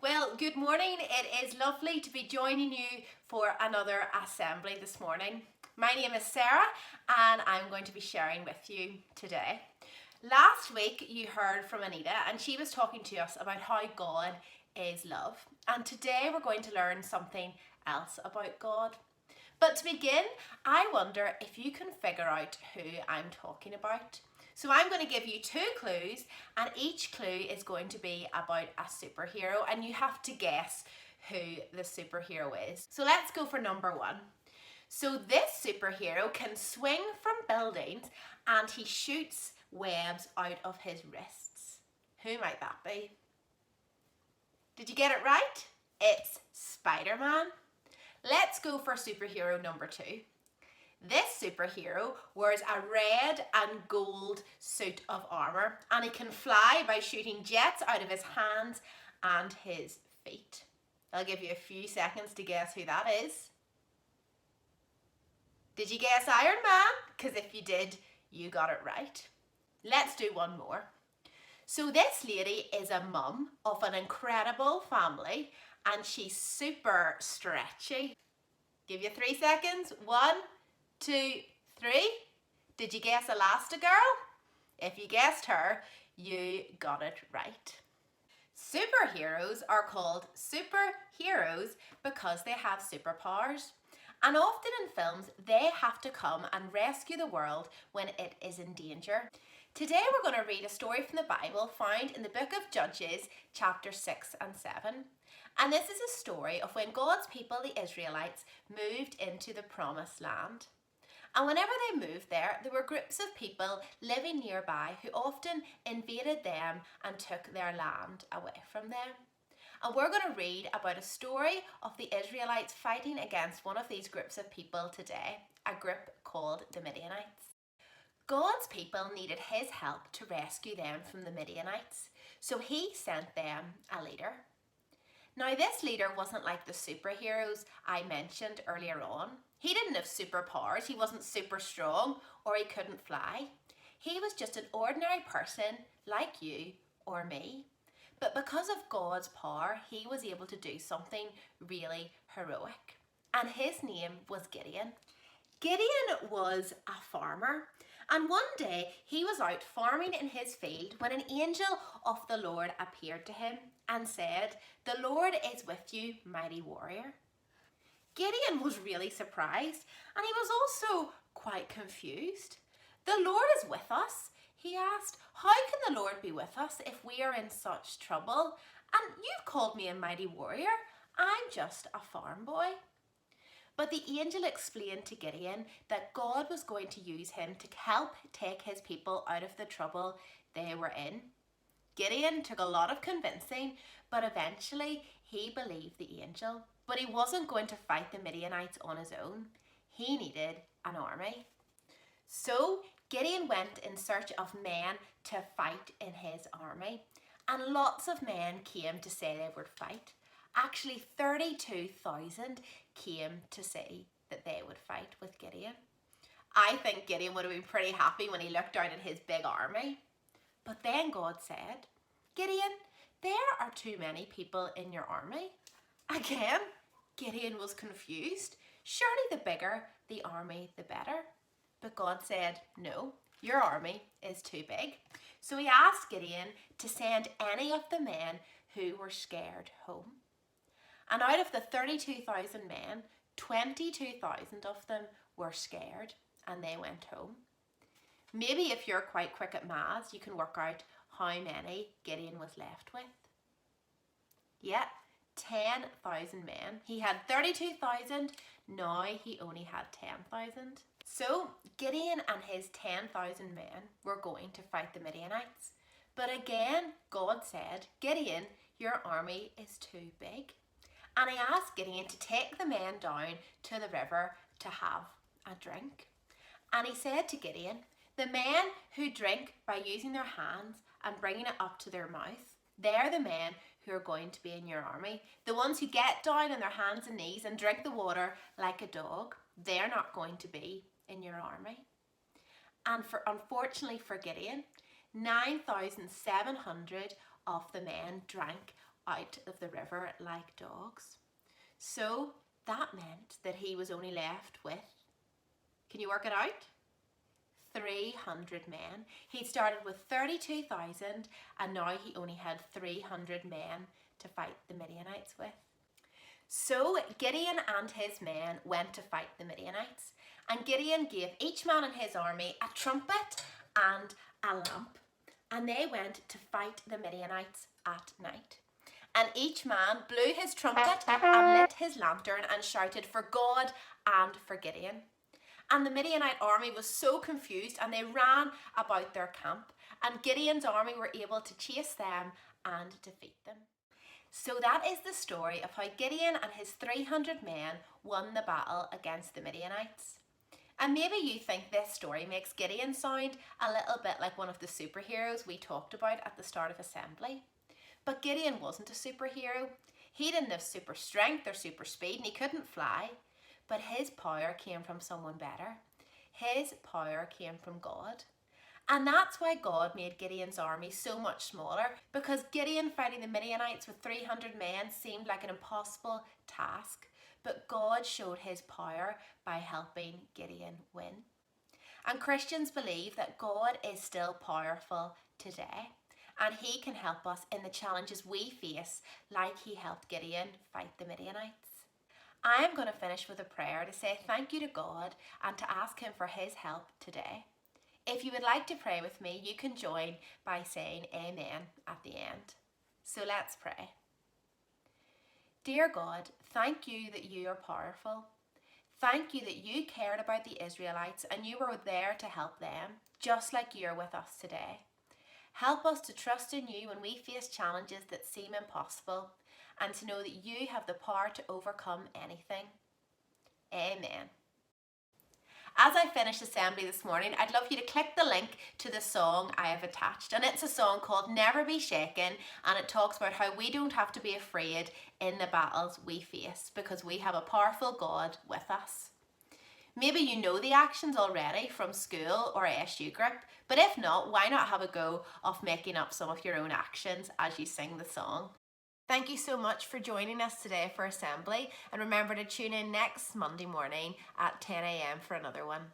Well, good morning. It is lovely to be joining you for another assembly this morning. My name is Sarah and I'm going to be sharing with you today. Last week you heard from Anita and she was talking to us about how God is love. And today we're going to learn something else about God. But to begin, I wonder if you can figure out who I'm talking about. So I'm going to give you 2 clues and each clue is going to be about a superhero and you have to guess who the superhero is. So let's go for number 1. So this superhero can swing from buildings and he shoots webs out of his wrists. Who might that be? Did you get it right? It's Spider-Man. Let's go for superhero number 2. This superhero wears a red and gold suit of armour and he can fly by shooting jets out of his hands and his feet. I'll give you a few seconds to guess who that is. Did you guess Iron Man? Because if you did, you got it right. Let's do one more. So this lady is a mum of an incredible family and she's super stretchy. Give you 3 seconds. 1, 2, 3. Did you guess Elastigirl? If you guessed her, you got it right. Superheroes are called superheroes because they have superpowers. And often in films, they have to come and rescue the world when it is in danger. Today we're going to read a story from the Bible found in the book of Judges, chapter 6 and 7. And this is a story of when God's people, the Israelites, moved into the promised land. And whenever they moved there were groups of people living nearby who often invaded them and took their land away from them. And we're going to read about a story of the Israelites fighting against one of these groups of people today, a group called the Midianites. God's people needed his help to rescue them from the Midianites, so he sent them a leader. Now this leader wasn't like the superheroes I mentioned earlier on. He didn't have superpowers, he wasn't super strong, or he couldn't fly. He was just an ordinary person like you or me. But because of God's power, he was able to do something really heroic. And his name was Gideon. Gideon was a farmer. And one day he was out farming in his field when an angel of the Lord appeared to him and said, "The Lord is with you, mighty warrior." Gideon was really surprised and he was also quite confused. "The Lord is with us," he asked. "How can the Lord be with us if we are in such trouble? And you've called me a mighty warrior. I'm just a farm boy." But the angel explained to Gideon that God was going to use him to help take his people out of the trouble they were in. Gideon took a lot of convincing, but eventually he believed the angel. But he wasn't going to fight the Midianites on his own. He needed an army. So Gideon went in search of men to fight in his army. And lots of men came to say they would fight. Actually, 32,000 came to say that they would fight with Gideon. I think Gideon would have been pretty happy when he looked out at his big army. But then God said, "Gideon, there are too many people in your army." Again, Gideon was confused. Surely the bigger the army, the better. But God said, "No, your army is too big." So he asked Gideon to send any of the men who were scared home. And out of the 32,000 men, 22,000 of them were scared and they went home. Maybe if you're quite quick at maths, you can work out how many Gideon was left with. Yeah, 10,000 men. He had 32,000, now he only had 10,000. So Gideon and his 10,000 men were going to fight the Midianites. But again, God said, "Gideon, your army is too big." And he asked Gideon to take the men down to the river to have a drink. And he said to Gideon, "The men who drink by using their hands and bringing it up to their mouth, they're the men who are going to be in your army. The ones who get down on their hands and knees and drink the water like a dog, they're not going to be in your army." And unfortunately for Gideon, 9,700 of the men drank out of the river like dogs. So that meant that he was only left with, can you work it out? 300 men. He'd started with 32,000 and now he only had 300 men to fight the Midianites with. So Gideon and his men went to fight the Midianites, and Gideon gave each man in his army a trumpet and a lamp, and they went to fight the Midianites at night. And each man blew his trumpet and lit his lantern and shouted for God and for Gideon. And the Midianite army was so confused and they ran about their camp, and Gideon's army were able to chase them and defeat them. So that is the story of how Gideon and his 300 men won the battle against the Midianites. And maybe you think this story makes Gideon sound a little bit like one of the superheroes we talked about at the start of assembly. But Gideon wasn't a superhero. He didn't have super strength or super speed and he couldn't fly. But his power came from someone better. His power came from God. And that's why God made Gideon's army so much smaller, because Gideon fighting the Midianites with 300 men seemed like an impossible task, but God showed his power by helping Gideon win. And Christians believe that God is still powerful today, and he can help us in the challenges we face, like he helped Gideon fight the Midianites. I am going to finish with a prayer to say thank you to God and to ask him for his help today. If you would like to pray with me, you can join by saying amen at the end. So let's pray. Dear God, thank you that you are powerful. Thank you that you cared about the Israelites and you were there to help them, just like you're with us today. Help us to trust in you when we face challenges that seem impossible, and to know that you have the power to overcome anything. Amen. As I finish assembly this morning, I'd love you to click the link to the song I have attached. And it's a song called Never Be Shaken, and it talks about how we don't have to be afraid in the battles we face because we have a powerful God with us. Maybe you know the actions already from school or ASU group, but if not, why not have a go of making up some of your own actions as you sing the song? Thank you so much for joining us today for Assembly, and remember to tune in next Monday morning at 10 a.m. for another one.